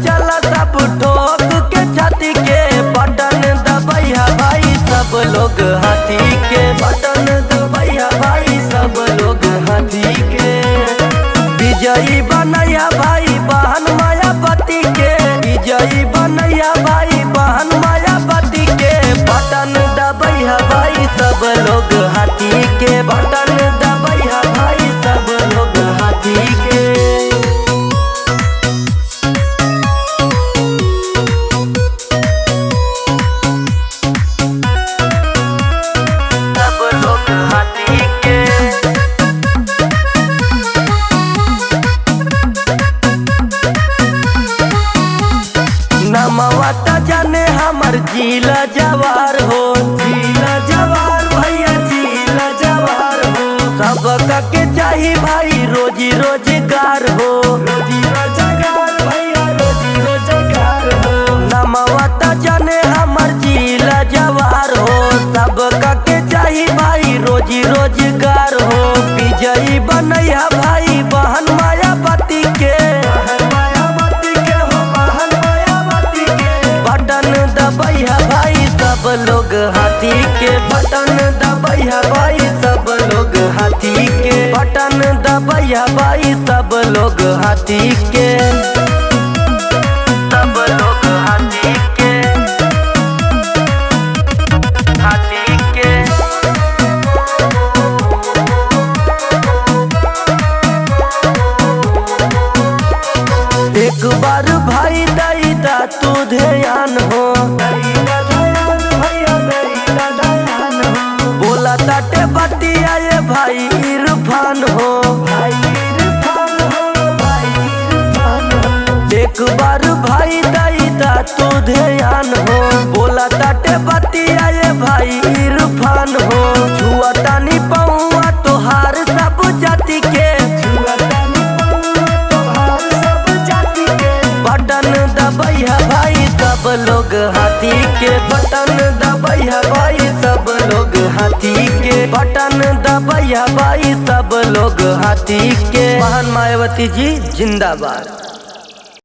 चला सब ठोक के छाती के बटन दबैया भाई सब लोग हाथी के बटन दबैया भाई सब लोग हाथी के। विजयी बनैया भाई बहन मायावती के विजयी बनैया भाई बहन मायावती के बटन दबैया भाई सब लोग हाथी के बटन दबैया भाई सब लोग हाथी के। सब लोग हाथी के नमवा त जाने हमर जिला जवार हो जिला जवार भैया जिला जवार हो। सब के चाही भाई रोजी रोजगार हो रोजी रोजगार भैया रोजी रोजगार हो। नमवा त जाने हमर जिला जवार हो सब के चाही भाई रोजी रोजगार हो। विजयी बनैया भाई बहन मायावती के बटन दबैया भाई सब लोग हाथी के बटन दबैया भाई सब लोग हाथी के बटन दबैया भाई सब लोग हाथी के सब लोग हाथी के हाथी के। एक बार भाई दई दा तू ध्यान हो बोला ताटे बतिया ये भाई इरफान हो एक बार भाई दई दा तू ध्यान हो बोला ताटे बतिया ये भाई इरफान हो। छुआ तानी पहुआ तोहार सब जाति के बटन दबैया भाई सब लोग हाथी के बटन दबैया भाई सब लोग हाथी के बटन दबैया भाई सब लोग हाथी के। बहन मायावती जी जिंदाबाद।